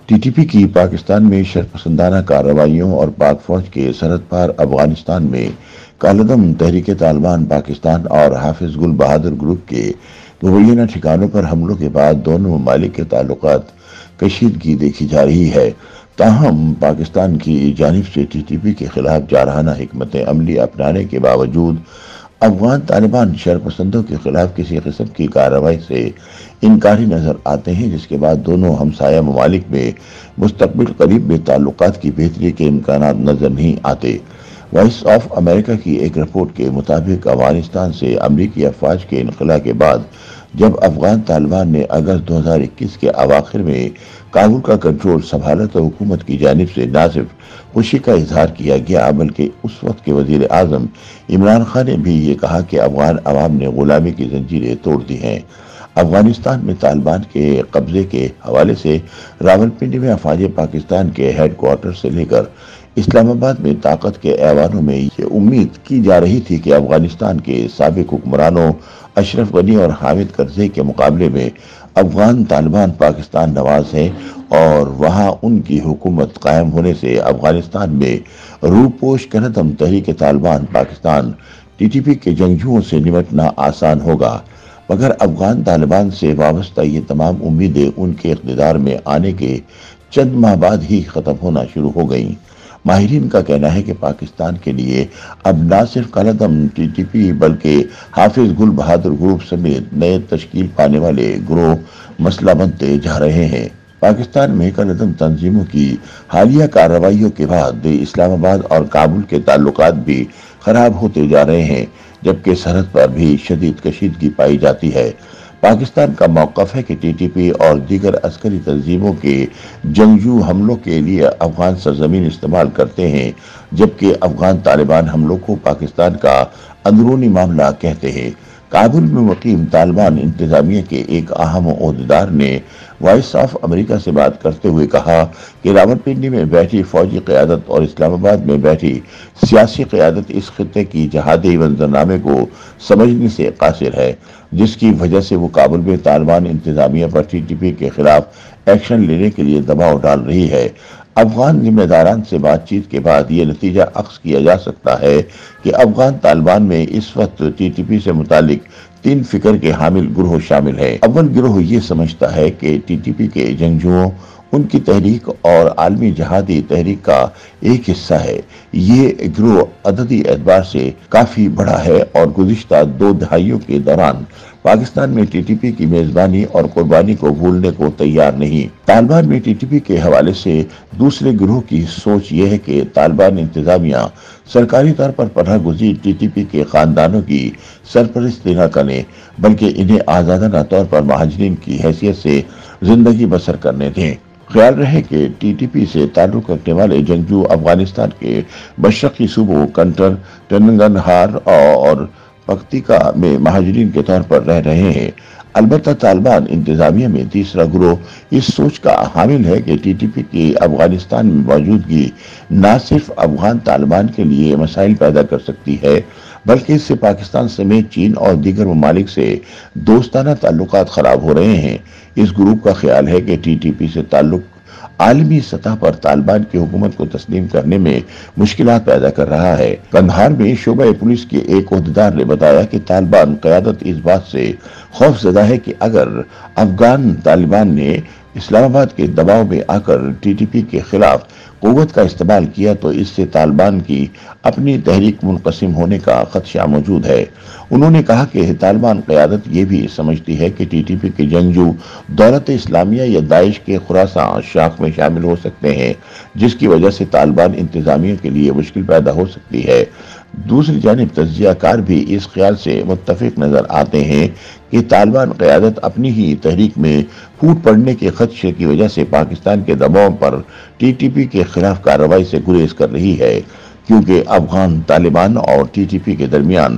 T T P کی پاکستان میں شرپسندانہ کارروائیوں اور پاک فوج کے سرحد پار افغانستان میں کالعدم تحریک طالبان پاکستان اور حافظ گل بہادر گروپ کے مبینہ ٹھکانوں پر حملوں کے بعد دونوں ممالک کے تعلقات کشیدگی دیکھی جا رہی ہے۔ تاہم پاکستان کی جانب سے ٹی ٹی پی کے خلاف جارحانہ حکمت عملی اپنانے کے باوجود افغان طالبان شرپسندوں کے خلاف کسی قسم کی کارروائی سے انکاری نظر آتے ہیں، جس کے بعد دونوں ہمسایہ ممالک میں مستقبل قریب میں تعلقات کی بہتری کے امکانات نظر نہیں آتے۔ وائس آف امریکہ کی ایک رپورٹ کے مطابق افغانستان سے امریکی افواج کے انخلاء کے بعد جب افغان طالبان نے اگست 2021 کے اواخر میں کابل کا کنٹرول سنبھالا تو حکومت کی جانب سے نہ صرف خوشی کا اظہار کیا گیا بلکہ اس وقت کے وزیر اعظم عمران خان نے بھی یہ کہا کہ افغان عوام نے غلامی کی زنجیریں توڑ دی ہیں۔ افغانستان میں طالبان کے قبضے کے حوالے سے راولپنڈی میں افواج پاکستان کے ہیڈ کوارٹر سے لے کر اسلام آباد میں طاقت کے ایوانوں میں یہ امید کی جا رہی تھی کہ افغانستان کے سابق حکمرانوں اشرف غنی اور حامد کرزئی کے مقابلے میں افغان طالبان پاکستان نواز ہیں اور وہاں ان کی حکومت قائم ہونے سے افغانستان میں روپوش کالعدم تحریک Taliban Pakistan T T P کے جنگجوؤں سے نمٹنا آسان ہوگا، مگر افغان طالبان سے وابستہ یہ تمام امیدیں ان کے اقتدار میں آنے کے چند ماہ بعد ہی ختم ہونا شروع ہو گئیں۔ ماہرین کا کہنا ہے کہ پاکستان کے لیے اب نہ صرف کالعدم ٹی ٹی پی بلکہ حافظ گل بہادر گروپ سمیت نئے تشکیل پانے والے گروہ مسئلہ بنتے جا رہے ہیں۔ پاکستان میں کالعدم تنظیموں کی حالیہ کارروائیوں کے بعد اسلام آباد اور کابل کے تعلقات بھی خراب ہوتے جا رہے ہیں، جبکہ سرحد پر بھی شدید کشیدگی پائی جاتی ہے۔ پاکستان کا موقف ہے کہ ٹی ٹی پی اور دیگر عسکری تنظیموں کے جنگجو حملوں کے لیے افغان سرزمین استعمال کرتے ہیں، جبکہ افغان طالبان حملوں کو پاکستان کا اندرونی معاملہ کہتے ہیں۔ کابل میں مقیم طالبان انتظامیہ کے ایک اہم عہدیدار نے وائس آف امریکہ سے بات کرتے ہوئے کہا کہ راولپنڈی میں بیٹھی فوجی قیادت اور اسلام آباد میں بیٹھی سیاسی قیادت اس خطے کی جہادی منظرنامے کو سمجھنے سے قاصر ہے، جس کی وجہ سے وہ کابل میں طالبان انتظامیہ پر ٹی ٹی پی کے خلاف ایکشن لینے کے لیے دباؤ ڈال رہی ہے۔ افغان ذمہ داران سے بات چیت کے بعد یہ نتیجہ اخذ کیا جا سکتا ہے کہ افغان طالبان میں اس وقت ٹی ٹی پی سے متعلق 3 فکر کے حامل گروہ شامل ہیں۔ اول گروہ یہ سمجھتا ہے کہ ٹی ٹی پی کے جنگجوؤں ان کی تحریک اور عالمی جہادی تحریک کا ایک حصہ ہے۔ یہ گروہ عددی اعتبار سے کافی بڑا ہے اور گزشتہ 2 دہائیوں کے دوران پاکستان میں ٹی ٹی پی کی میزبانی اور قربانی کو بھولنے کو تیار نہیں۔ طالبان میں ٹی ٹی پی کے حوالے سے دوسرے گروہ کی سوچ یہ ہے کہ طالبان انتظامیہ سرکاری طور پر پناہ گزین ٹی ٹی پی کے خاندانوں کی سرپرستی نہ کریں، بلکہ انہیں آزادانہ طور پر مہاجرین کی حیثیت سے زندگی بسر کرنے دیں۔ خیال رہے کہ ٹی ٹی پی سے تعلق رکھنے والے جنگجو افغانستان کے مشرقی صوبوں کنٹر، تنگنہار اور پکتیکا میں مہاجرین کے طور پر رہ رہے ہیں۔ البتہ طالبان انتظامیہ میں تیسرا گروہ اس سوچ کا حامل ہے کہ ٹی ٹی پی کی افغانستان میں موجودگی نہ صرف افغان طالبان کے لیے مسائل پیدا کر سکتی ہے بلکہ اس سے پاکستان سمیت چین اور دیگر ممالک سے دوستانہ تعلقات خراب ہو رہے ہیں۔ اس گروپ کا خیال ہے کہ ٹی ٹی پی سے تعلق عالمی سطح پر طالبان کی حکومت کو تسلیم کرنے میں مشکلات پیدا کر رہا ہے۔ قندھار میں شعبہ پولیس کے ایک عہدیدار نے بتایا کہ طالبان قیادت اس بات سے خوف زدہ ہے کہ اگر افغان طالبان نے اسلام آباد کے دباؤ میں آ کر ٹی ٹی پی کے خلاف قوت کا استعمال کیا تو اس سے طالبان کی اپنی تحریک منقسم ہونے کا خدشہ موجود ہے۔ انہوں نے کہا کہ طالبان قیادت یہ بھی سمجھتی ہے کہ ٹی ٹی پی کے جنگجو دولت اسلامیہ یا داعش کے خراسان شاخ میں شامل ہو سکتے ہیں، جس کی وجہ سے طالبان انتظامیہ کے لیے مشکل پیدا ہو سکتی ہے۔ دوسری جانب تجزیہ کار بھی اس خیال سے متفق نظر آتے ہیں کہ طالبان قیادت اپنی ہی تحریک میں پھوٹ پڑنے کے خدشے کی وجہ سے پاکستان کے دباؤ پر ٹی ٹی پی کے خلاف کارروائی سے گریز کر رہی ہے، کیونکہ افغان طالبان اور ٹی ٹی پی کے درمیان